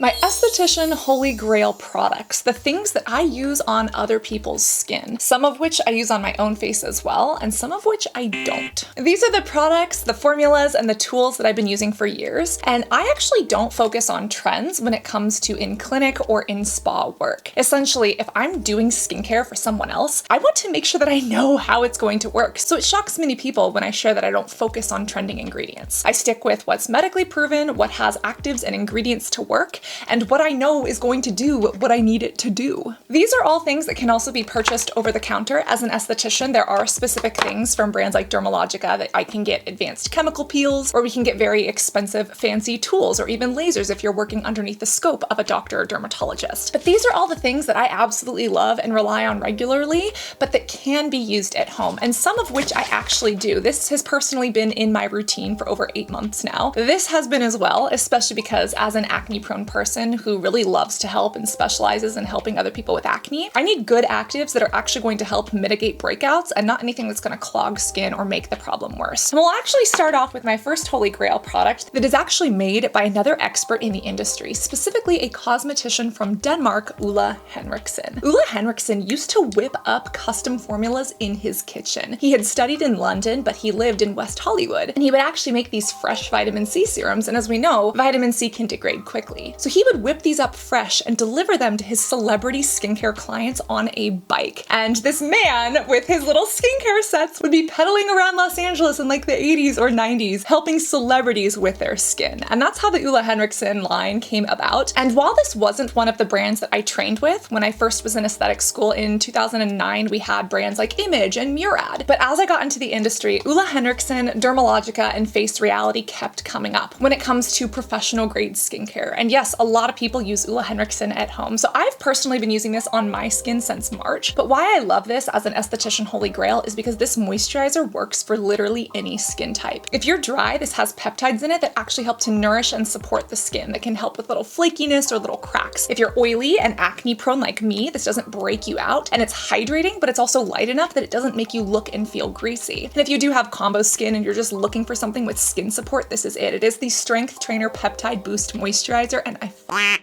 My Esthetician Holy Grail products, the things that I use on other people's skin, some of which I use on my own face as well, and some of which I don't. These are the products, the formulas, and the tools that I've been using for years, and I actually don't focus on trends when it comes to in-clinic or in-spa work. Essentially, if I'm doing skincare for someone else, I want to make sure that I know how it's going to work. So it shocks many people when I share that I don't focus on trending ingredients. I stick with what's medically proven, what has actives and ingredients to work, and what I know is going to do what I need it to do. These are all things that can also be purchased over the counter. As an esthetician, there are specific things from brands like Dermalogica that I can get advanced chemical peels, or we can get very expensive fancy tools, or even lasers if you're working underneath the scope of a doctor or dermatologist. But these are all the things that I absolutely love and rely on regularly, but that can be used at home, and some of which I actually do. This has personally been in my routine for over 8 months now. This has been as well, especially because as an acne-prone person who really loves to help and specializes in helping other people with acne, I need good actives that are actually going to help mitigate breakouts and not anything that's going to clog skin or make the problem worse. And we'll actually start off with my first Holy Grail product that is actually made by another expert in the industry, specifically a cosmetician from Denmark, Oola Henriksen. Oola Henriksen used to whip up custom formulas in his kitchen. He had studied in London, but he lived in West Hollywood, and he would actually make these fresh vitamin C serums, and as we know, vitamin C can degrade quickly. So he would whip these up fresh and deliver them to his celebrity skincare clients on a bike. And this man with his little skincare sets would be pedaling around Los Angeles in like the 80s or 90s, helping celebrities with their skin. And that's how the Oola Henriksen line came about. And while this wasn't one of the brands that I trained with, when I first was in aesthetic school in 2009, we had brands like Image and Murad. But as I got into the industry, Oola Henriksen, Dermalogica, and Face Reality kept coming up when it comes to professional grade skincare. And yes, a lot of people use Oola Henriksen at home. So I've personally been using this on my skin since March. But why I love this as an esthetician Holy Grail is because this moisturizer works for literally any skin type. If you're dry, this has peptides in it that actually help to nourish and support the skin, that can help with little flakiness or little cracks. If you're oily and acne prone like me, this doesn't break you out, and it's hydrating, but it's also light enough that it doesn't make you look and feel greasy. And if you do have combo skin and you're just looking for something with skin support, this is it. It is the Strength Trainer Peptide Boost Moisturizer, and I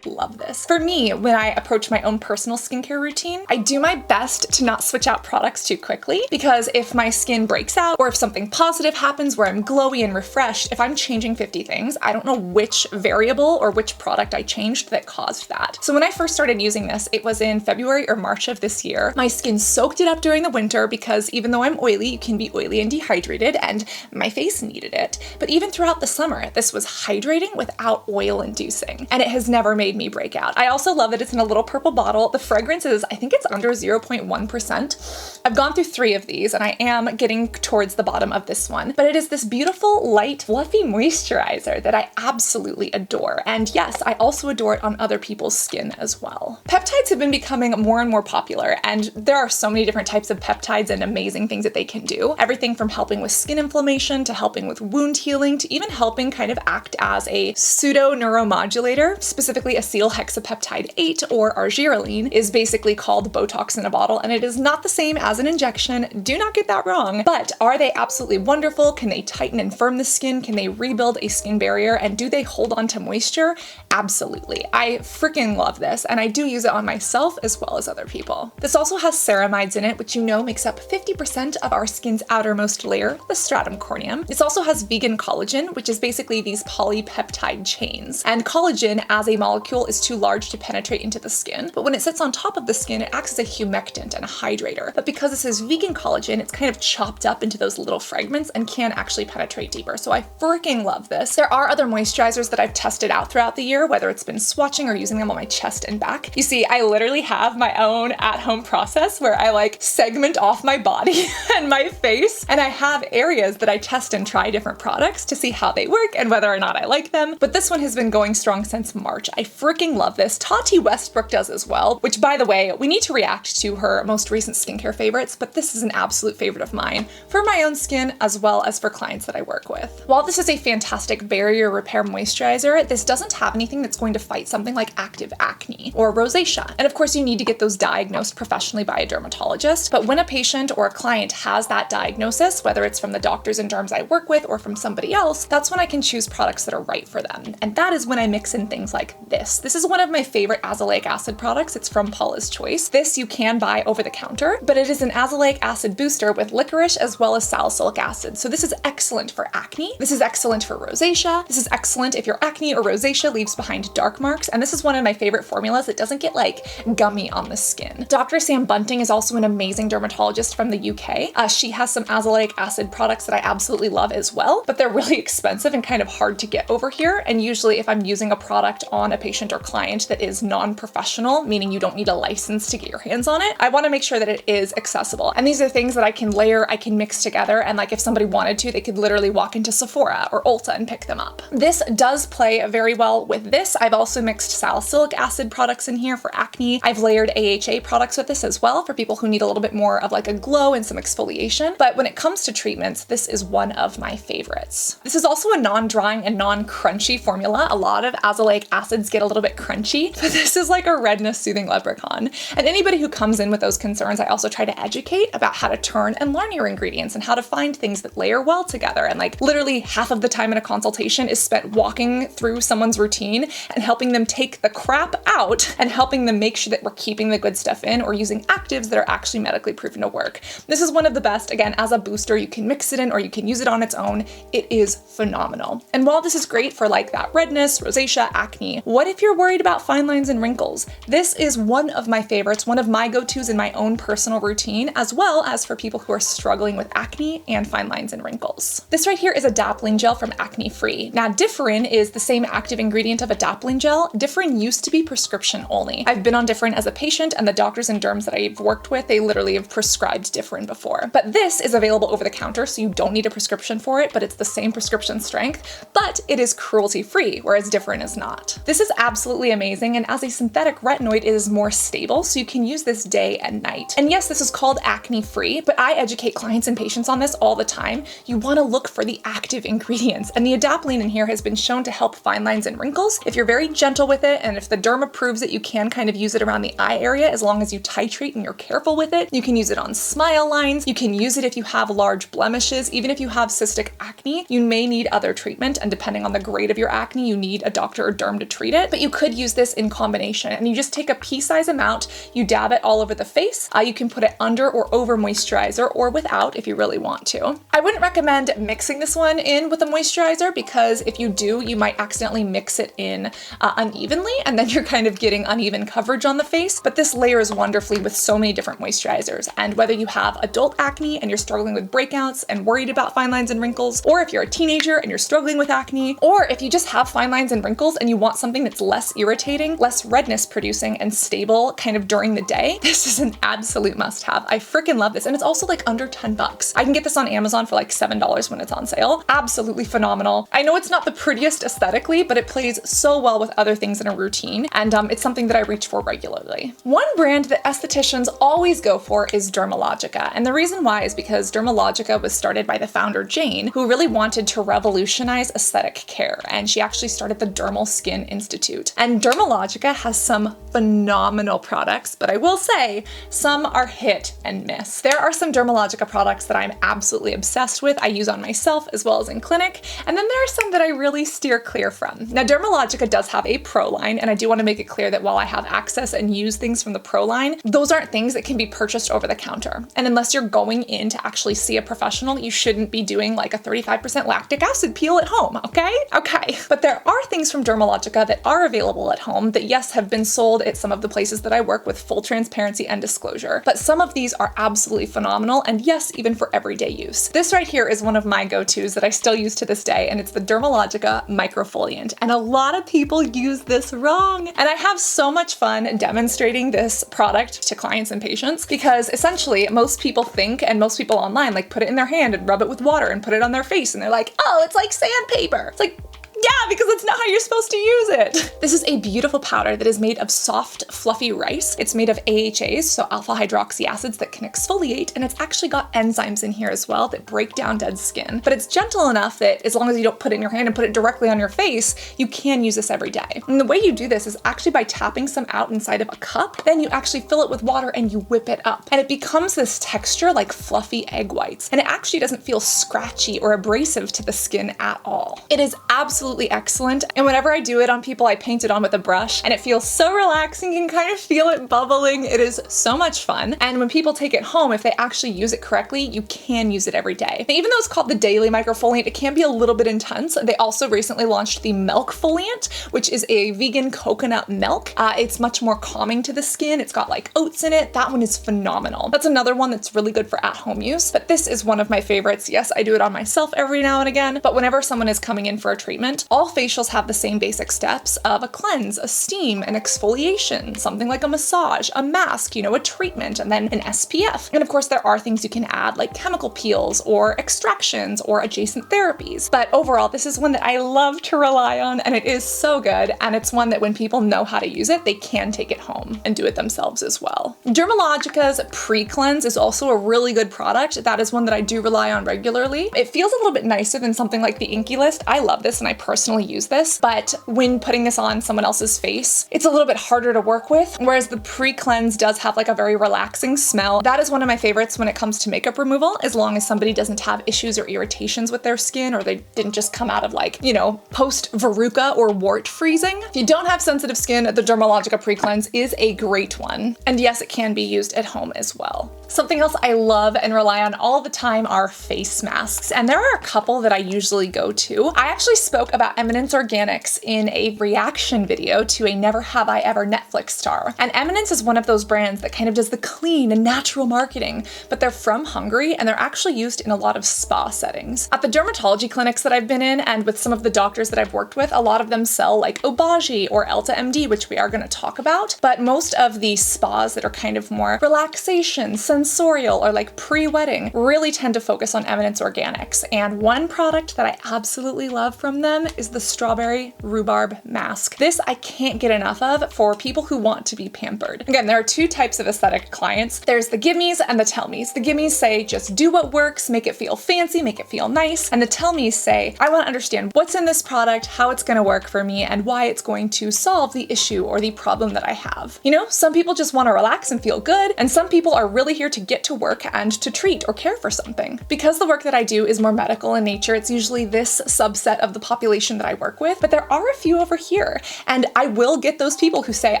love this. For me, when I approach my own personal skincare routine, I do my best to not switch out products too quickly, because if my skin breaks out or if something positive happens where I'm glowy and refreshed, if I'm changing 50 things, I don't know which variable or which product I changed that caused that. So when I first started using this, it was in February or March of this year. My skin soaked it up during the winter because even though I'm oily, you can be oily and dehydrated, and my face needed it. But even throughout the summer, this was hydrating without oil inducing, and it has never made me break out. I also love that it's in a little purple bottle. The fragrance is, I think it's under 0.1%. I've gone through 3 of these, and I am getting towards the bottom of this one, but it is this beautiful, light, fluffy moisturizer that I absolutely adore. And yes, I also adore it on other people's skin as well. Peptides have been becoming more and more popular, and there are so many different types of peptides and amazing things that they can do. Everything from helping with skin inflammation to helping with wound healing to even helping kind of act as a pseudo neuromodulator. Specifically, acylhexapeptide 8 or argireline is basically called Botox in a bottle, and it is not the same as an injection. Do not get that wrong. But are they absolutely wonderful? Can they tighten and firm the skin? Can they rebuild a skin barrier? And do they hold on to moisture? Absolutely. I freaking love this, and I do use it on myself as well as other people. This also has ceramides in it, which you know makes up 50% of our skin's outermost layer, the stratum corneum. This also has vegan collagen, which is basically these polypeptide chains. And collagen as a molecule is too large to penetrate into the skin, but when it sits on top of the skin, it acts as a humectant and a hydrator. But because this is vegan collagen, it's kind of chopped up into those little fragments and can actually penetrate deeper. So I freaking love this. There are other moisturizers that I've tested out throughout the year, whether it's been swatching or using them on my chest and back. You see, I literally have my own at-home process where I like segment off my body and my face, and I have areas that I test and try different products to see how they work and whether or not I like them. But this one has been going strong since March. I freaking love this. Tati Westbrook does as well, which by the way, we need to react to her most recent skincare favorites, but this is an absolute favorite of mine for my own skin as well as for clients that I work with. While this is a fantastic barrier repair moisturizer, this doesn't have anything that's going to fight something like active acne or rosacea. And of course, you need to get those diagnosed professionally by a dermatologist. But when a patient or a client has that diagnosis, whether it's from the doctors and derms I work with or from somebody else, that's when I can choose products that are right for them. And that is when I mix in things like like this. This is one of my favorite azelaic acid products. It's from Paula's Choice. This you can buy over the counter, but it is an azelaic acid booster with licorice as well as salicylic acid. So this is excellent for acne. This is excellent for rosacea. This is excellent if your acne or rosacea leaves behind dark marks. And this is one of my favorite formulas that doesn't get like gummy on the skin. Dr. Sam Bunting is also an amazing dermatologist from the UK. She has some azelaic acid products that I absolutely love as well, but they're really expensive and kind of hard to get over here. And usually if I'm using a product on a patient or client that is non-professional, meaning you don't need a license to get your hands on it, I want to make sure that it is accessible. And these are things that I can layer, I can mix together, and like if somebody wanted to, they could literally walk into Sephora or Ulta and pick them up. This does play very well with this. I've also mixed salicylic acid products in here for acne. I've layered AHA products with this as well for people who need a little bit more of like a glow and some exfoliation. But when it comes to treatments, this is one of my favorites. This is also a non-drying and non-crunchy formula. A lot of azelaic acids get a little bit crunchy, but this is like a redness soothing leprechaun. And anybody who comes in with those concerns, I also try to educate about how to turn and learn your ingredients and how to find things that layer well together. And like literally half of the time in a consultation is spent walking through someone's routine and helping them take the crap out and helping them make sure that we're keeping the good stuff in or using actives that are actually medically proven to work. This is one of the best. Again, as a booster, you can mix it in or you can use it on its own. It is phenomenal. And while this is great for like that redness, rosacea, acne, what if you're worried about fine lines and wrinkles? This is one of my favorites, one of my go-tos in my own personal routine, as well as for people who are struggling with acne and fine lines and wrinkles. This right here is a Dappling Gel from Acne Free. Now, Differin is the same active ingredient of a Dappling Gel. Differin used to be prescription only. I've been on Differin as a patient, and the doctors and derms that I've worked with, they literally have prescribed Differin before. But this is available over the counter, so you don't need a prescription for it, but it's the same prescription strength, but it is cruelty-free, whereas Differin is not. This is absolutely amazing, and as a synthetic retinoid, it is more stable, so you can use this day and night. And yes, this is called acne free, but I educate clients and patients on this all the time. You want to look for the active ingredients, and the adapalene in here has been shown to help fine lines and wrinkles. If you're very gentle with it, and if the derm approves it, you can kind of use it around the eye area as long as you titrate and you're careful with it. You can use it on smile lines. You can use it if you have large blemishes. Even if you have cystic acne, you may need other treatment, and depending on the grade of your acne, you need a doctor or derm to treat it, but you could use this in combination, and you just take a pea-size amount, you dab it all over the face. You can put it under or over moisturizer or without if you really want to. I wouldn't recommend mixing this one in with a moisturizer because if you do, you might accidentally mix it in unevenly, and then you're kind of getting uneven coverage on the face, but this layers wonderfully with so many different moisturizers. And whether you have adult acne and you're struggling with breakouts and worried about fine lines and wrinkles, or if you're a teenager and you're struggling with acne, or if you just have fine lines and wrinkles and you want something that's less irritating, less redness producing, and stable kind of during the day, this is an absolute must-have. I freaking love this, and it's also like under 10 bucks. I can get this on Amazon for like $7 when it's on sale. Absolutely phenomenal. I know it's not the prettiest aesthetically, but it plays so well with other things in a routine, and it's something that I reach for regularly. One brand that estheticians always go for is Dermalogica, and the reason why is because Dermalogica was started by the founder Jane, who really wanted to revolutionize aesthetic care, and she actually started the Dermal Skin Institute. And Dermalogica has some phenomenal products, but I will say some are hit and miss. There are some Dermalogica products that I'm absolutely obsessed with. I use on myself as well as in clinic, and then there are some that I really steer clear from. Now, Dermalogica does have a pro line, and I do want to make it clear that while I have access and use things from the pro line, those aren't things that can be purchased over the counter. And unless you're going in to actually see a professional, you shouldn't be doing like a 35% lactic acid peel at home, okay? Okay. But there are things from Dermalogica that are available at home that, yes, have been sold at some of the places that I work with full transparency and disclosure. But some of these are absolutely phenomenal, and yes, even for everyday use. This right here is one of my go-tos that I still use to this day, and it's the Dermalogica Microfoliant. And a lot of people use this wrong. And I have so much fun demonstrating this product to clients and patients because essentially most people think, and most people online, like put it in their hand and rub it with water and put it on their face, and they're like, oh, it's like sandpaper. It's like, yeah, because that's not how you're supposed to use it. This is a beautiful powder that is made of soft, fluffy rice. It's made of AHAs, so alpha hydroxy acids that can exfoliate, and it's actually got enzymes in here as well that break down dead skin. But it's gentle enough that as long as you don't put it in your hand and put it directly on your face, you can use this every day. And the way you do this is actually by tapping some out inside of a cup, then you actually fill it with water and you whip it up. And it becomes this texture like fluffy egg whites. And it actually doesn't feel scratchy or abrasive to the skin at all. It is absolutely absolutely excellent. And whenever I do it on people, I paint it on with a brush and it feels so relaxing. You can kind of feel it bubbling. It is so much fun. And when people take it home, if they actually use it correctly, you can use it every day. Now, even though it's called the Daily Microfoliant, it can be a little bit intense. They also recently launched the Milk Foliant, which is a vegan coconut milk. It's much more calming to the skin. It's got like oats in it. That one is phenomenal. That's another one that's really good for at-home use, but this is one of my favorites. Yes, I do it on myself every now and again, but whenever someone is coming in for a treatment, all facials have the same basic steps of a cleanse, a steam, an exfoliation, something like a massage, a mask, you know, a treatment, and then an SPF. And of course, there are things you can add like chemical peels or extractions or adjacent therapies. But overall, this is one that I love to rely on, and it is so good. And it's one that when people know how to use it, they can take it home and do it themselves as well. Dermalogica's Pre-Cleanse is also a really good product. That is one that I do rely on regularly. It feels a little bit nicer than something like the Inky List. I love this and I personally use this, but when putting this on someone else's face, it's a little bit harder to work with, whereas the Pre-Cleanse does have like a very relaxing smell. That is one of my favorites when it comes to makeup removal, as long as somebody doesn't have issues or irritations with their skin, or they didn't just come out of like, you know, post-verruca or wart freezing. If you don't have sensitive skin, the Dermalogica Pre-Cleanse is a great one. And yes, it can be used at home as well. Something else I love and rely on all the time are face masks, and there are a couple that I usually go to. I actually spoke about Eminence Organics in a reaction video to a Never Have I Ever Netflix star. And Eminence is one of those brands that kind of does the clean and natural marketing, but they're from Hungary and they're actually used in a lot of spa settings. At the dermatology clinics that I've been in and with some of the doctors that I've worked with, a lot of them sell like Obagi or Elta MD, which we are going to talk about, but most of the spas that are kind of more relaxation, sensorial, or like pre-wedding really tend to focus on Eminence Organics. And one product that I absolutely love from them is the Strawberry Rhubarb Mask. This I can't get enough of for people who want to be pampered. Again, there are two types of aesthetic clients. There's the gimmies and the tell me's. The gimmies say, just do what works, make it feel fancy, make it feel nice. And the tell me's say, I want to understand what's in this product, how it's going to work for me, and why it's going to solve the issue or the problem that I have. You know, some people just want to relax and feel good, and some people are really here to get to work and to treat or care for something. Because the work that I do is more medical in nature, it's usually this subset of the population that I work with, but there are a few over here, and I will get those people who say,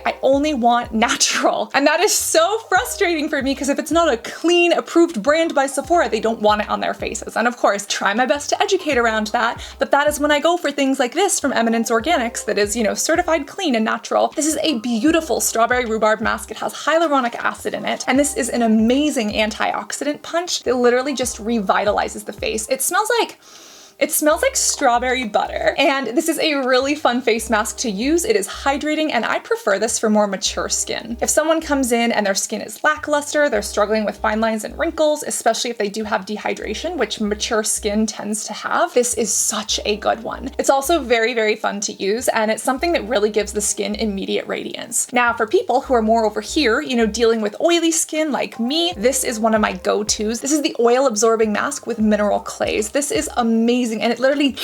I only want natural. And that is so frustrating for me, because if it's not a clean, approved brand by Sephora, they don't want it on their faces. And of course, try my best to educate around that, but that is when I go for things like this from Eminence Organics that is, you know, certified clean and natural. This is a beautiful strawberry rhubarb mask. It has hyaluronic acid in it, and this is an amazing antioxidant punch that literally just revitalizes the face. It smells like strawberry butter, and this is a really fun face mask to use. It is hydrating, and I prefer this for more mature skin. If someone comes in and their skin is lackluster, they're struggling with fine lines and wrinkles, especially if they do have dehydration, which mature skin tends to have, this is such a good one. It's also very, very fun to use, and it's something that really gives the skin immediate radiance. Now, for people who are more over here, you know, dealing with oily skin like me, this is one of my go-tos. This is the oil absorbing mask with mineral clays. This is amazing, and it literally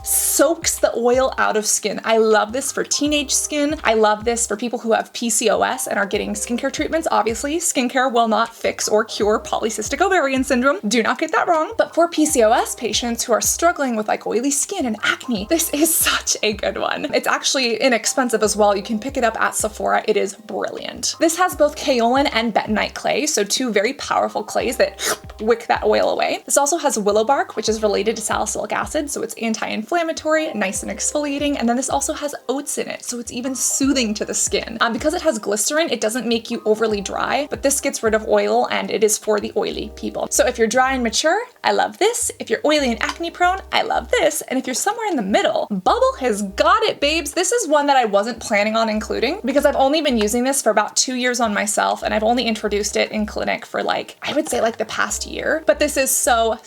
soaks the oil out of skin. I love this for teenage skin. I love this for people who have PCOS and are getting skincare treatments. Obviously, skincare will not fix or cure polycystic ovarian syndrome. Do not get that wrong. But for PCOS patients who are struggling with like oily skin and acne, this is such a good one. It's actually inexpensive as well. You can pick it up at Sephora. It is brilliant. This has both kaolin and bentonite clay, so two very powerful clays that wick that oil away. This also has willow bark, which is related to salicylic acid, so it's anti-inflammatory, nice and exfoliating, and then this also has oats in it, so it's even soothing to the skin. Because it has glycerin, it doesn't make you overly dry, but this gets rid of oil, and it is for the oily people. So if you're dry and mature, I love this. If you're oily and acne prone, I love this. And if you're somewhere in the middle, Bubble has got it, babes. This is one that I wasn't planning on including because I've only been using this for about 2 years on myself, and I've only introduced it in clinic for like, I would say like the past year. But this is so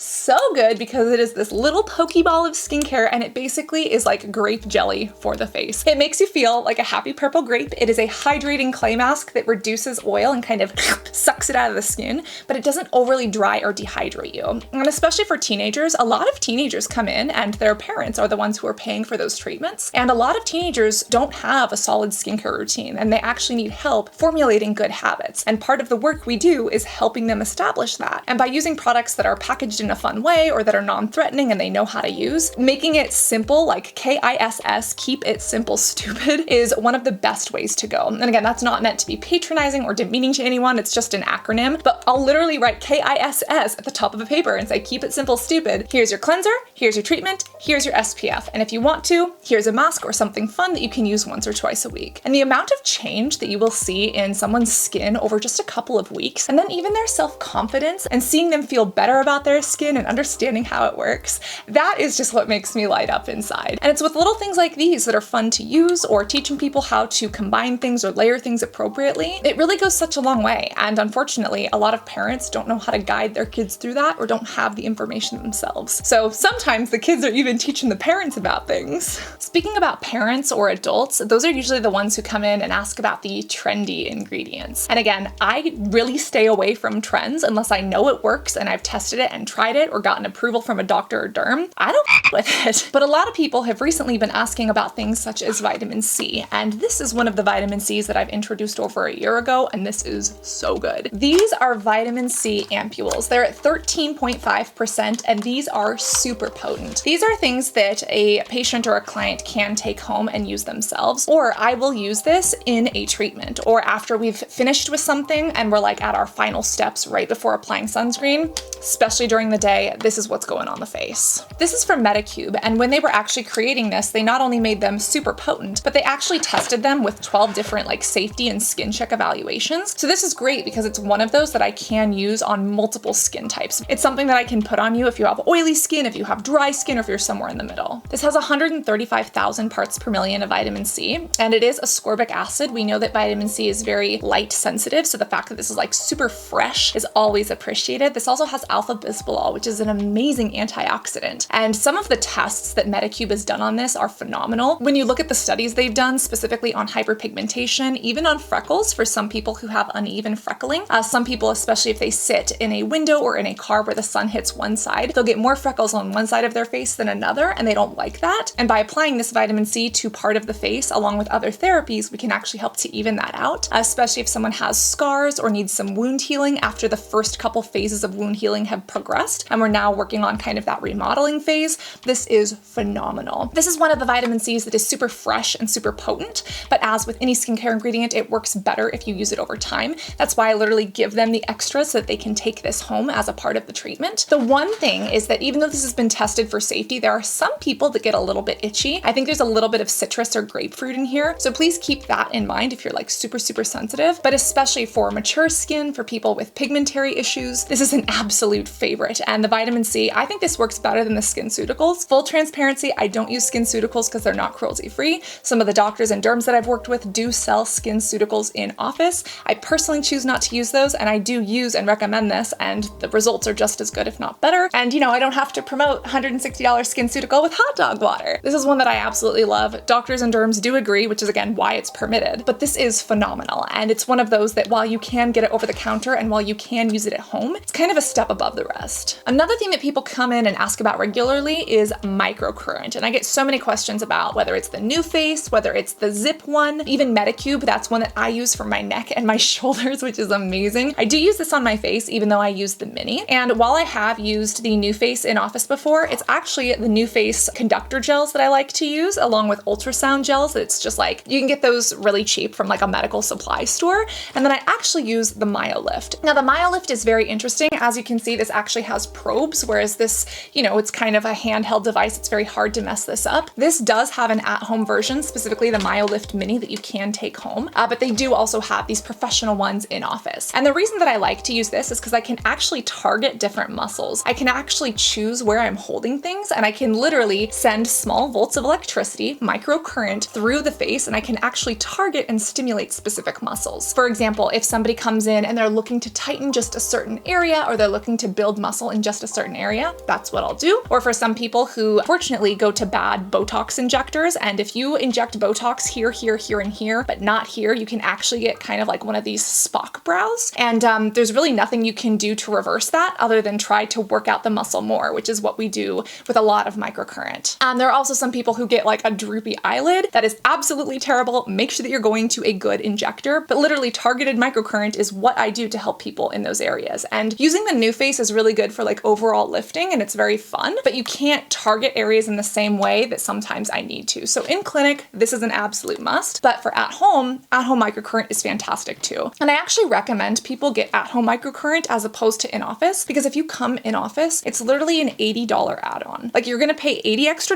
good because it is this little pokeball of skincare, and it basically is like grape jelly for the face. It makes you feel like a happy purple grape. It is a hydrating clay mask that reduces oil and kind of sucks it out of the skin, but it doesn't overly dry or dehydrate you. And especially for teenagers, a lot of teenagers come in and their parents are the ones who are paying for those treatments. And a lot of teenagers don't have a solid skincare routine, and they actually need help formulating good habits. And part of the work we do is helping them establish that. And by using products that are packaged in a fun way or that are non-threatening and they know know how to use. Making it simple, like KISS, keep it simple stupid, is one of the best ways to go. And again, that's not meant to be patronizing or demeaning to anyone, it's just an acronym, but I'll literally write KISS at the top of a paper and say, keep it simple stupid. Here's your cleanser, here's your treatment, here's your SPF, and if you want to, here's a mask or something fun that you can use once or twice a week. And the amount of change that you will see in someone's skin over just a couple of weeks, and then even their self-confidence and seeing them feel better about their skin and understanding how it works, that is just what makes me light up inside. And it's with little things like these that are fun to use, or teaching people how to combine things or layer things appropriately. It really goes such a long way. And unfortunately, a lot of parents don't know how to guide their kids through that or don't have the information themselves. So sometimes the kids are even teaching the parents about things. Speaking about parents or adults, those are usually the ones who come in and ask about the trendy ingredients. And again, I really stay away from trends unless I know it works and I've tested it and tried it or gotten approval from a doctor or derm. I don't with it. But a lot of people have recently been asking about things such as vitamin C, and this is one of the vitamin C's that I've introduced over a year ago, and this is so good. These are vitamin C ampoules. They're at 13.5%, and these are super potent. These are things that a patient or a client can take home and use themselves, or I will use this in a treatment, or after we've finished with something and we're like at our final steps right before applying sunscreen, especially during the day, this is what's going on the face. This is from Medicube, and when they were actually creating this, they not only made them super potent, but they actually tested them with 12 different like safety and skin check evaluations. So this is great because it's one of those that I can use on multiple skin types. It's something that I can put on you if you have oily skin, if you have dry skin, or if you're somewhere in the middle. This has 135,000 parts per million of vitamin C, and it is ascorbic acid. We know that vitamin C is very light sensitive, so the fact that this is like super fresh is always appreciated. This also has alpha bismol, which is an amazing antioxidant. And some of the tests that Medicube has done on this are phenomenal. When you look at the studies they've done specifically on hyperpigmentation, even on freckles for some people who have uneven freckling, some people, especially if they sit in a window or in a car where the sun hits one side, they'll get more freckles on one side of their face than another, and they don't like that. And by applying this vitamin C to part of the face along with other therapies, we can actually help to even that out, especially if someone has scars or needs some wound healing after the first couple phases of wound healing have progressed, and we're now working on kind of that remodeling phase. This is phenomenal. This is one of the vitamin C's that is super fresh and super potent, but as with any skincare ingredient, it works better if you use it over time. That's why I literally give them the extra so that they can take this home as a part of the treatment. The one thing is that even though this has been tested for safety, there are some people that get a little bit itchy. I think there's a little bit of citrus or grapefruit in here, so please keep that in mind if you're like super sensitive, but especially for mature skin, for people with pigmentary issues, this is an absolute favorite. And the vitamin C, I think this works better than the SkinCeuticals. Full transparency, I don't use SkinCeuticals because they're not cruelty free. Some of the doctors and derms that I've worked with do sell SkinCeuticals in office. I personally choose not to use those, and I do use and recommend this, and the results are just as good, if not better. And you know, I don't have to promote $160 SkinCeutical with hot dog water. This is one that I absolutely love. Doctors and derms do agree, which is again why it's permitted, but this is phenomenal. And it's one of those that while you can get it over the counter and while you can use it at home, it's kind of a step above the rest. Another thing that people come in and ask about regularly is microcurrent. And I get so many questions about whether it's the New Face, whether it's the Zip one, even Medicube. That's one that I use for my neck and my shoulders, which is amazing. I do use this on my face, even though I use the mini. And while I have used the New Face in office before, it's actually the New Face Conductor gels that I like to use, along with ultrasound gels. It's just like, you can get those really cheap from like a medical supply store. And then I actually use the MyoLift. Now the MyoLift is very interesting. As you can see, this actually has probes, whereas this, you know, it's kind of a handheld device. It's very hard to mess this up. This does have an at-home version, specifically the MyoLift Mini, that you can take home, but they do also have these professional ones in office. And the reason that I like to use this is because I can actually target different muscles. I can actually choose where I'm holding things, and I can literally send small volts of electricity, microcurrent, through the face, and I can actually target and stimulate specific muscles. For example, if somebody comes in and they're looking to tighten just a certain area, or they're looking to build muscle in just a certain area, that's what I'll do. Or for some people who fortunately go to bad Botox injectors, and if you inject Botox here, here, here, and here, but not here, you can actually get kind of like one of these Spock brows. And there's really nothing you can do to reverse that other than try to work out the muscle more, which is what we do with a lot of microcurrent. There are also some people who get like a droopy eyelid. That is absolutely terrible. Make sure that you're going to a good injector, but literally targeted microcurrent is what I do to help people in those areas. And using the New Face is really good for like overall lifting, and it's very fun. ton, but you can't target areas in the same way that sometimes I need to. So in clinic, this is an absolute must, but for at home microcurrent is fantastic too. And I actually recommend people get at-home microcurrent as opposed to in-office, because if you come in office, it's literally an $80 add-on. Like, you're gonna pay $80 extra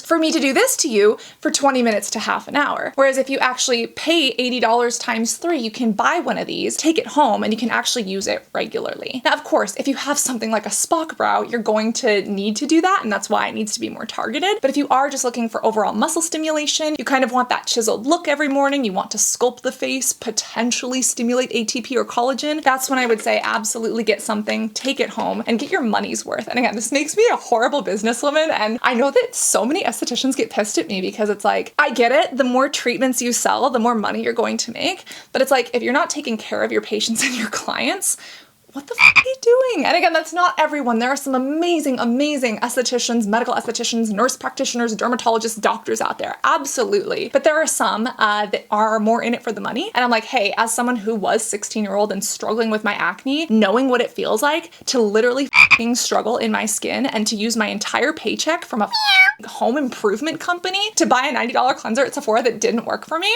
for me to do this to you for 20 minutes to half an hour. Whereas if you actually pay $80 times 3, you can buy one of these, take it home, and you can actually use it regularly. Now, of course, if you have something like a Spock brow, you're going to need to do that, and that's why it needs to be more targeted. But if you are just looking for overall muscle stimulation, you kind of want that chiseled look every morning, you want to sculpt the face, potentially stimulate ATP or collagen, that's when I would say absolutely get something, take it home, and get your money's worth. And again, this makes me a horrible businesswoman, and I know that so many estheticians get pissed at me because it's like, I get it, the more treatments you sell, the more money you're going to make, but it's like, if you're not taking care of your patients and your clients, what the f are you doing? And again, that's not everyone. There are some amazing, amazing estheticians, medical estheticians, nurse practitioners, dermatologists, doctors out there. Absolutely. But there are some that are more in it for the money. And I'm like, hey, as someone who was 16-year-old and struggling with my acne, knowing what it feels like to literally f***ing struggle in my skin and to use my entire paycheck from a home improvement company to buy a $90 cleanser at Sephora that didn't work for me,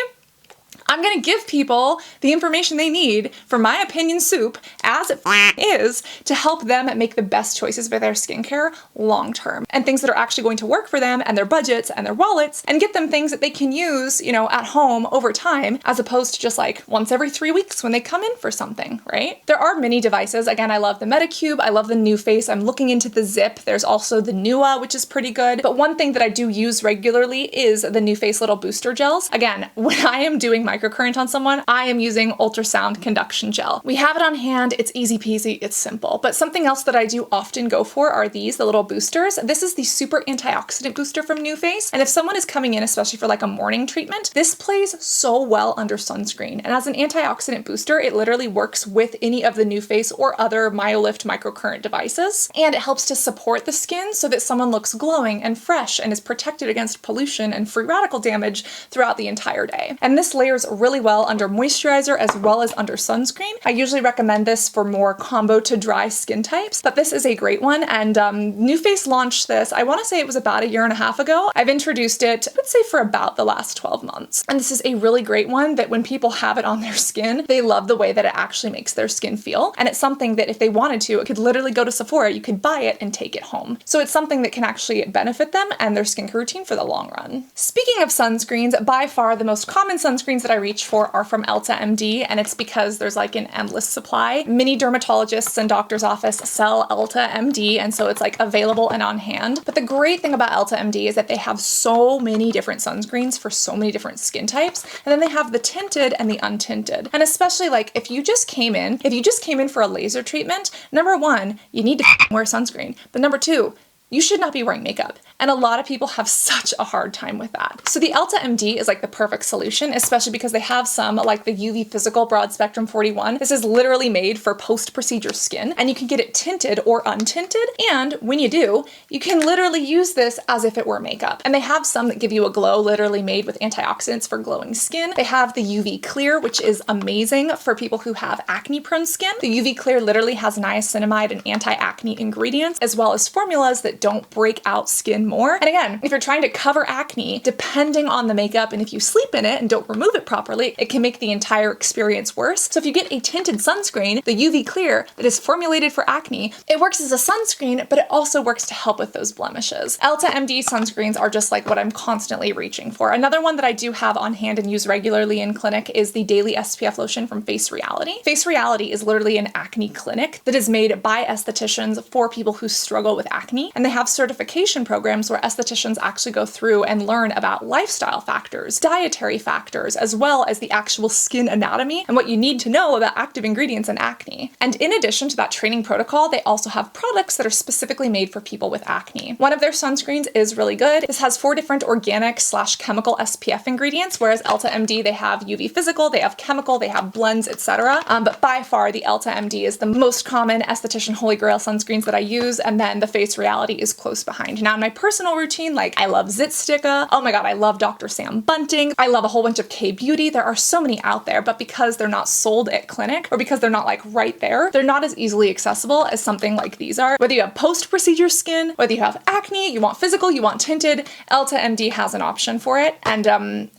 I'm gonna give people the information they need for my opinion soup, as it is, to help them make the best choices for their skincare long term, and things that are actually going to work for them and their budgets and their wallets, and get them things that they can use, you know, at home over time, as opposed to just like once every 3 weeks when they come in for something, right? There are mini devices. Again, I love the Metacube, I love the NuFace, I'm looking into the Zip. There's also the Nua, which is pretty good. But one thing that I do use regularly is the NuFace little booster gels. Again, when I am doing microcurrent on someone, I am using ultrasound conduction gel. We have it on hand, it's easy peasy, it's simple. But something else that I do often go for are these, the little boosters. This is the super antioxidant booster from NuFace. And if someone is coming in, especially for like a morning treatment, this plays so well under sunscreen. And as an antioxidant booster, it literally works with any of the NuFace or other MyoLift microcurrent devices. And it helps to support the skin so that someone looks glowing and fresh and is protected against pollution and free radical damage throughout the entire day. And this layers really well under moisturizer as well as under sunscreen. I usually recommend this for more combo to dry skin types, but this is a great one. And NuFace launched this, I want to say it was about 1.5 years ago. I've introduced it, I would say, for about the last 12 months. And this is a really great one that when people have it on their skin, they love the way that it actually makes their skin feel. And it's something that if they wanted to, it could literally go to Sephora, you could buy it and take it home. So it's something that can actually benefit them and their skincare routine for the long run. Speaking of sunscreens, by far the most common sunscreens that I reach for are from Elta MD, and it's because there's like an endless supply. Many dermatologists and doctors' office sell Elta MD, and so it's like available and on hand. But the great thing about Elta MD is that they have so many different sunscreens for so many different skin types, and then they have the tinted and the untinted. And especially like if you just came in for a laser treatment, number one, you need to wear sunscreen. But number two, you should not be wearing makeup. And a lot of people have such a hard time with that. So the Elta MD is like the perfect solution, especially because they have some like the UV Physical Broad Spectrum 41. This is literally made for post-procedure skin, and you can get it tinted or untinted. And when you do, you can literally use this as if it were makeup. And they have some that give you a glow, literally made with antioxidants for glowing skin. They have the UV Clear, which is amazing for people who have acne-prone skin. The UV Clear literally has niacinamide and anti-acne ingredients, as well as formulas that don't break out skin more. And again, if you're trying to cover acne, depending on the makeup and if you sleep in it and don't remove it properly, it can make the entire experience worse. So if you get a tinted sunscreen, the UV Clear that is formulated for acne, it works as a sunscreen, but it also works to help with those blemishes. Elta MD sunscreens are just like what I'm constantly reaching for. Another one that I do have on hand and use regularly in clinic is the Daily SPF Lotion from Face Reality. Face Reality is literally an acne clinic that is made by estheticians for people who struggle with acne, and they have certification programs where estheticians actually go through and learn about lifestyle factors, dietary factors, as well as the actual skin anatomy and what you need to know about active ingredients in acne. And in addition to that training protocol, they also have products that are specifically made for people with acne. One of their sunscreens is really good. This has 4 different organic/chemical SPF ingredients, whereas Elta MD, they have UV Physical, they have chemical, they have blends, etc. But by far, the Elta MD is the most common esthetician holy grail sunscreens that I use, and then the Face Reality is close behind. Now, in my personal routine, like I love Zitsticka. Oh my god, I love Dr. Sam Bunting. I love a whole bunch of K-Beauty. There are so many out there, but because they're not sold at clinic or because they're not like right there, they're not as easily accessible as something like these are. Whether you have post-procedure skin, whether you have acne, you want physical, you want tinted, Elta MD has an option for it. And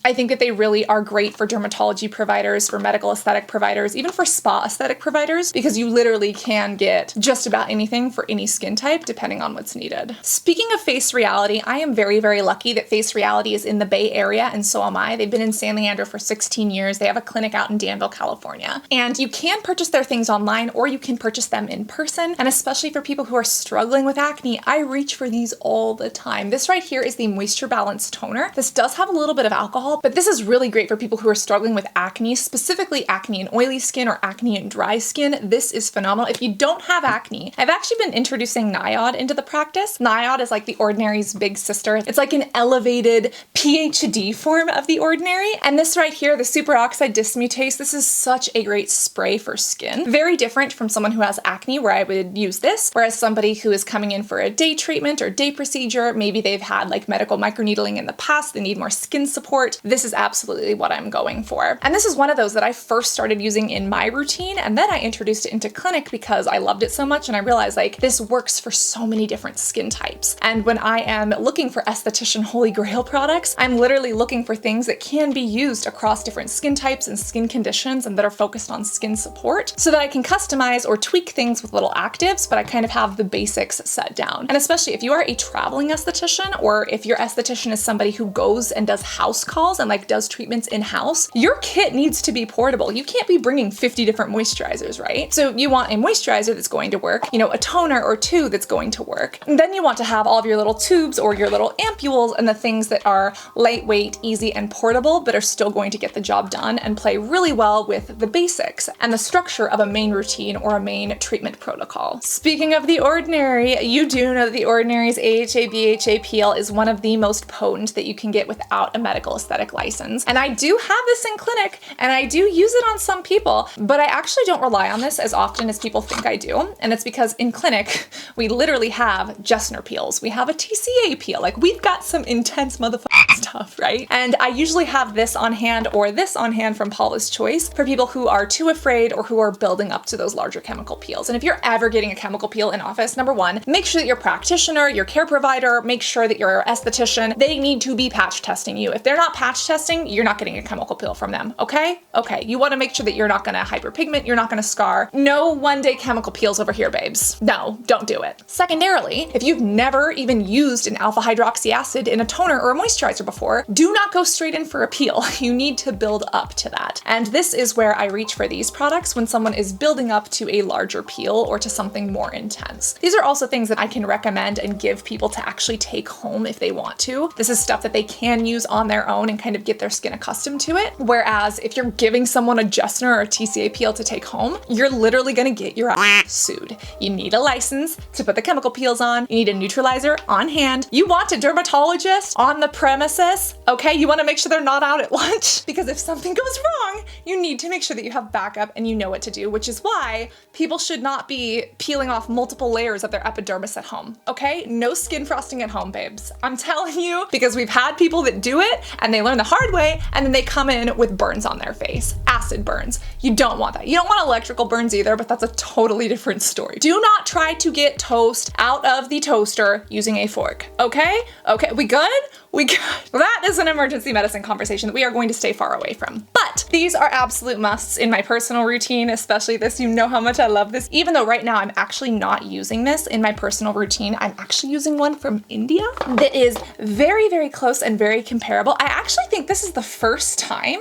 I think that they really are great for dermatology providers, for medical aesthetic providers, even for spa aesthetic providers, because you literally can get just about anything for any skin type depending on what's needed. Speaking of Face Reality, I am very, very lucky that Face Reality is in the Bay Area, and so am I. They've been in San Leandro for 16 years. They have a clinic out in Danville, California. And you can purchase their things online or you can purchase them in person. And especially for people who are struggling with acne, I reach for these all the time. This right here is the Moisture Balance Toner. This does have a little bit of alcohol, but this is really great for people who are struggling with acne, specifically acne and oily skin or acne and dry skin. This is phenomenal. If you don't have acne, I've actually been introducing Niod into the practice. Niod is like the Ordinary's big sister. It's like an elevated PhD form of the Ordinary. And this right here, the Superoxide Dismutase, this is such a great spray for skin. Very different from someone who has acne where I would use this, whereas somebody who is coming in for a day treatment or day procedure, maybe they've had like medical microneedling in the past, they need more skin support. This is absolutely what I'm going for. And this is one of those that I first started using in my routine, and then I introduced it into clinic because I loved it so much and I realized like this works for so many different skin types. And when I am looking for esthetician holy grail products, I'm literally looking for things that can be used across different skin types and skin conditions and that are focused on skin support so that I can customize or tweak things with little actives, but I kind of have the basics set down. And especially if you are a traveling esthetician or if your esthetician is somebody who goes and does house calls and like does treatments in-house, your kit needs to be portable. You can't be bringing 50 different moisturizers, right? So you want a moisturizer that's going to work, you know, a toner or two that's going to work. And then you want to have all of your little tubes or your little ampoules and the things that are lightweight, easy, and portable, but are still going to get the job done and play really well with the basics and the structure of a main routine or a main treatment protocol. Speaking of the Ordinary, you do know that the Ordinary's AHA BHA peel is one of the most potent that you can get without a medical aesthetic license. And I do have this in clinic and I do use it on some people, but I actually don't rely on this as often as people think I do. And it's because in clinic, we literally have Jessner peels. We have a TCA peel. Like we've got some intense motherfucking stuff, right? And I usually have this on hand or this on hand from Paula's Choice for people who are too afraid or who are building up to those larger chemical peels. And if you're ever getting a chemical peel in office, number one, make sure that your practitioner, your care provider, make sure that your esthetician, they need to be patch testing you. If they're not patch testing, you're not getting a chemical peel from them, okay? Okay, you wanna make sure that you're not gonna hyperpigment, you're not gonna scar. No one-day chemical peels over here, babes. No, don't do it. Secondarily, if you've never even used an alpha hydroxy acid in a toner or a moisturizer before, do not go straight in for a peel. You need to build up to that. And this is where I reach for these products when someone is building up to a larger peel or to something more intense. These are also things that I can recommend and give people to actually take home if they want to. This is stuff that they can use on their own and kind of get their skin accustomed to it. Whereas if you're giving someone a Jessner or a TCA peel to take home, you're literally gonna get your ass sued. You need a license to put the chemical peels on. You need a neutralizer on hand. You want a dermatologist on the premises, okay? You wanna make sure they're not out at lunch because if something goes wrong, you need to make sure that you have backup and you know what to do, which is why people should not be peeling off multiple layers of their epidermis at home, okay? No skin frosting at home, babes. I'm telling you, because we've had people that do it and they learn the hard way and then they come in with burns on their face, acid burns. You don't want that. You don't want electrical burns either, but that's a totally different story. Do not try to get toast out of the toaster using a fork, okay? Okay, we good? We good. That is an emergency medicine conversation that we are going to stay far away from. But these are absolute musts in my personal routine, especially this. You know how much I love this. Even though right now I'm actually not using this in my personal routine, I'm actually using one from India that is very, very close and very comparable. I actually think this is the first time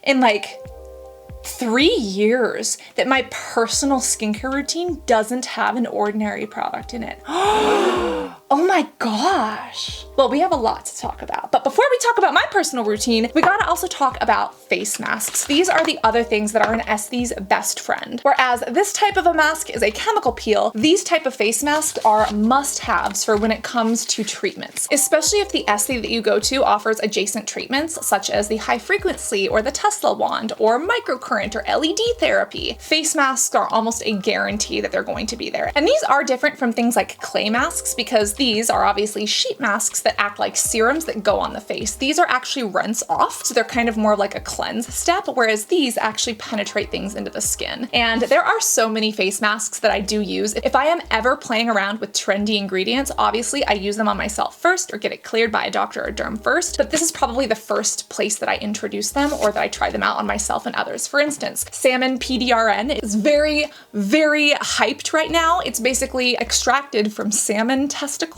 in like 3 years that my personal skincare routine doesn't have an Ordinary product in it. Oh my gosh. Well, we have a lot to talk about, but before we talk about my personal routine, we gotta also talk about face masks. These are the other things that are an esthete's best friend. Whereas this type of a mask is a chemical peel, these type of face masks are must-haves for when it comes to treatments, especially if the esthete that you go to offers adjacent treatments such as the high frequency or the Tesla wand or microcurrent or LED therapy. Face masks are almost a guarantee that they're going to be there. And these are different from things like clay masks because the These are obviously sheet masks that act like serums that go on the face. These are actually rinse off, so they're kind of more like a cleanse step, whereas these actually penetrate things into the skin. And there are so many face masks that I do use. If I am ever playing around with trendy ingredients, obviously I use them on myself first or get it cleared by a doctor or derm first, but this is probably the first place that I introduce them or that I try them out on myself and others. For instance, salmon PDRN is very, very hyped right now. It's basically extracted from salmon testicles,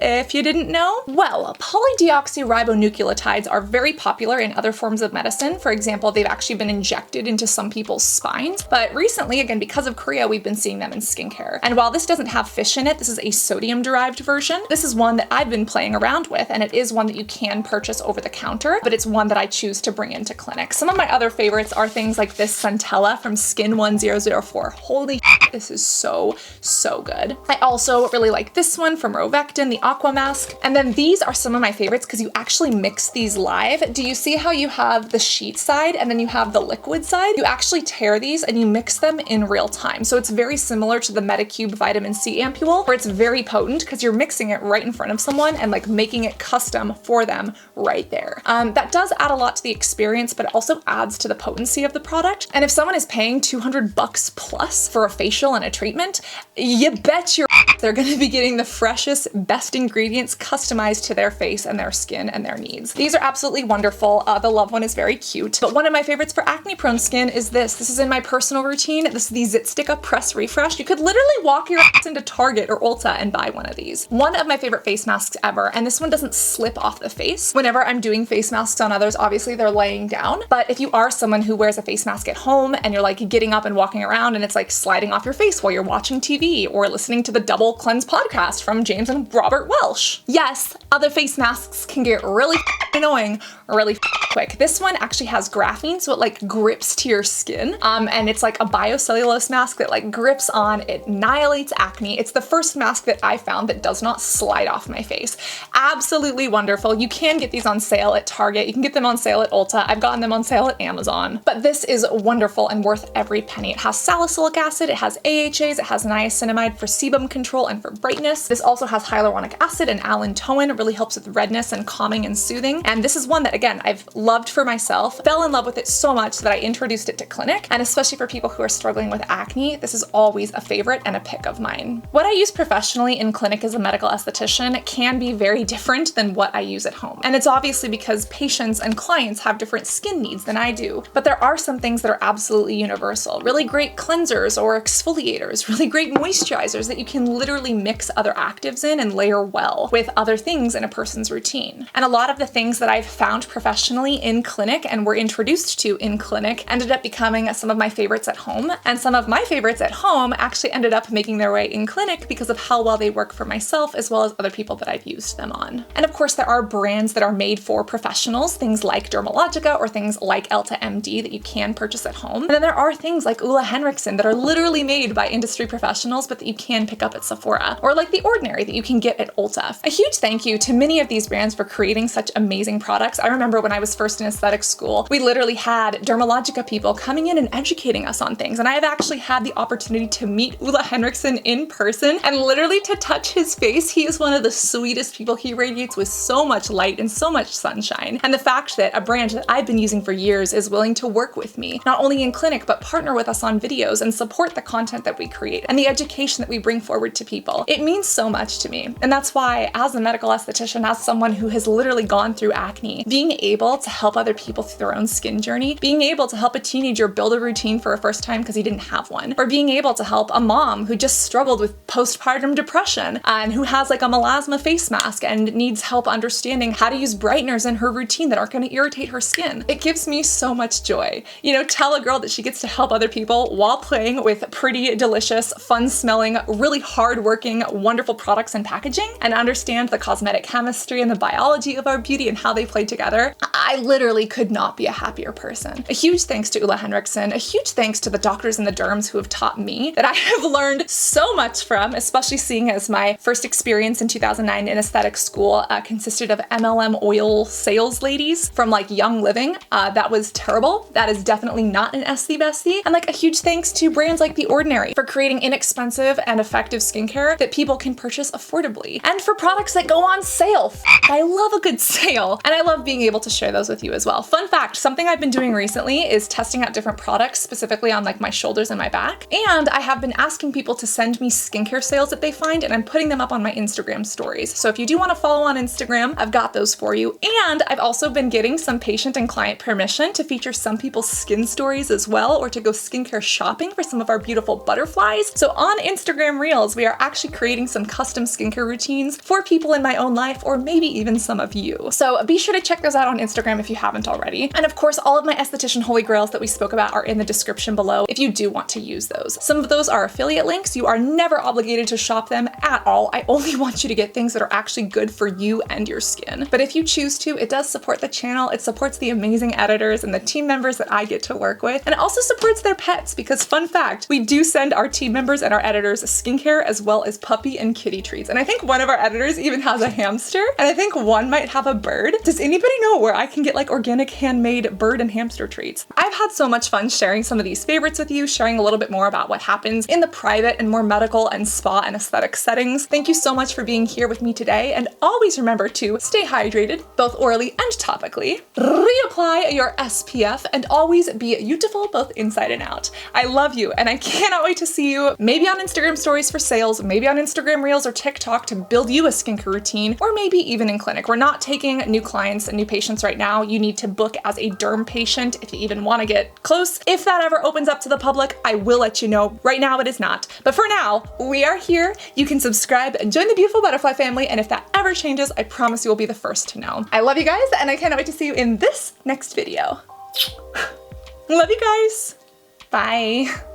if you didn't know. Well, polydeoxyribonucleotides are very popular in other forms of medicine. For example, they've actually been injected into some people's spines, but recently, again, because of Korea, we've been seeing them in skincare. And while this doesn't have fish in it, this is a sodium-derived version. This is one that I've been playing around with, and it is one that you can purchase over the counter, but it's one that I choose to bring into clinic. Some of my other favorites are things like this Centella from Skin 1004. Holy shit, this is so, so good. I also really like this one from Rovectin, the Aqua Mask. And then these are some of my favorites because you actually mix these live. Do you see how you have the sheet side and then you have the liquid side? You actually tear these and you mix them in real time. So it's very similar to the Medicube Vitamin C Ampule, where it's very potent because you're mixing it right in front of someone and like making it custom for them right there. That does add a lot to the experience, but it also adds to the potency of the product. And if someone is paying $200 plus for a facial and a treatment, you bet your they're gonna be getting the freshest, best ingredients customized to their face and their skin and their needs. These are absolutely wonderful. The Love one is very cute, but one of my favorites for acne-prone skin is this. This is in my personal routine. This is the Zit Stick Up Press Refresh. You could literally walk your ass into Target or Ulta and buy one of these. One of my favorite face masks ever, and this one doesn't slip off the face. Whenever I'm doing face masks on others, obviously they're laying down, but if you are someone who wears a face mask at home and you're like getting up and walking around and it's like sliding off your face while you're watching TV or listening to the Double Cleanse podcast from James and Robert Welsh. Yes, other face masks can get really annoying really quick. This one actually has graphene, so it like grips to your skin, and it's like a biocellulose mask that like grips on, it annihilates acne. It's the first mask that I found that does not slide off my face. Absolutely wonderful. You can get these on sale at Target. You can get them on sale at Ulta. I've gotten them on sale at Amazon, but this is wonderful and worth every penny. It has salicylic acid, it has AHAs, it has niacinamide for sebum control and for brightness. This also has hyaluronic acid and allantoin. It really helps with redness and calming and soothing. And this is one that, again, I've loved for myself, fell in love with it so much that I introduced it to clinic. And especially for people who are struggling with acne, this is always a favorite and a pick of mine. What I use professionally in clinic as a medical esthetician can be very different than what I use at home. And it's obviously because patients and clients have different skin needs than I do. But there are some things that are absolutely universal. Really great cleansers or exfoliators, really great moisturizers that you can literally mix other actives in and layer well with other things in a person's routine. And a lot of the things that I've found professionally in clinic and were introduced to in clinic ended up becoming some of my favorites at home. And some of my favorites at home actually ended up making their way in clinic because of how well they work for myself as well as other people that I've used them on. And of course, there are brands that are made for professionals, things like Dermalogica or things like Elta MD that you can purchase at home. And then there are things like Oola Henriksen that are literally made by industry professionals, but that you can pick up at Sephora, or like The Ordinary that you can get at Ulta. A huge thank you to many of these brands for creating such amazing products. I remember when I was first in aesthetic school, we literally had Dermalogica people coming in and educating us on things. And I have actually had the opportunity to meet Oola Henriksen in person and literally to touch his face. He is one of the sweetest people. He radiates with so much light and so much sunshine. And the fact that a brand that I've been using for years is willing to work with me, not only in clinic, but partner with us on videos and support the content that we create and the education that we bring forward to people. It means so much to me. And that's why, as a medical esthetician, as someone who has literally gone through acne, being able to help other people through their own skin journey, being able to help a teenager build a routine for a first time because he didn't have one, or being able to help a mom who just struggled with postpartum depression and who has like a melasma face mask and needs help understanding how to use brighteners in her routine that aren't going to irritate her skin. It gives me so much joy. You know, tell a girl that she gets to help other people while playing with pretty, delicious, fun-smelling, really hard-working, wonderful products and packaging, and understand the cosmetic chemistry and the biology of our beauty and how they play together. I literally could not be a happier person. A huge thanks to Oola Henriksen, a huge thanks to the doctors and the derms who have taught me that I have learned so much from, especially seeing as my first experience in 2009 in aesthetic school consisted of MLM oil sales ladies from like Young Living. That was terrible. That is definitely not an Esthie bestie. And like a huge thanks to brands like The Ordinary ordinary, for creating inexpensive and effective skincare that people can purchase affordably, and for products that go on sale. I love a good sale, and I love being able to share those with you as well. Fun fact, something I've been doing recently is testing out different products, specifically on like my shoulders and my back, and I have been asking people to send me skincare sales that they find, and I'm putting them up on my Instagram stories. So if you do want to follow on Instagram, I've got those for you. And I've also been getting some patient and client permission to feature some people's skin stories as well, or to go skincare shopping for some of our beautiful butterflies. So on Instagram Reels, we are actually creating some custom skincare routines for people in my own life, or maybe even some of you. So be sure to check those out on Instagram if you haven't already. And of course, all of my Esthetician Holy Grails that we spoke about are in the description below if you do want to use those. Some of those are affiliate links. You are never obligated to shop them at all. I only want you to get things that are actually good for you and your skin. But if you choose to, it does support the channel. It supports the amazing editors and the team members that I get to work with. And it also supports their pets because, fun fact, we do send our team members and our editors skincare as well as puppy and kitty treats. And I think one of our editors even has a hamster, and I think one might have a bird. Does anybody know where I can get like organic handmade bird and hamster treats? I've had so much fun sharing some of these favorites with you, sharing a little bit more about what happens in the private and more medical and spa and aesthetic settings. Thank you so much for being here with me today, and always remember to stay hydrated, both orally and topically, reapply your SPF, and always be beautiful both inside and out. I love you, and I cannot wait to see you maybe on Instagram stories for sales, maybe on Instagram Reels or TikTok to build you a skincare routine, or maybe even in clinic. We're not taking new clients and new patients right now. You need to book as a derm patient if you even want to get close. If that ever opens up to the public, I will let you know. Right now it is not. But for now, we are here. You can subscribe and join the beautiful butterfly family, and if that ever changes, I promise you will be the first to know. I love you guys, and I cannot wait to see you in this next video. Love you guys. Bye.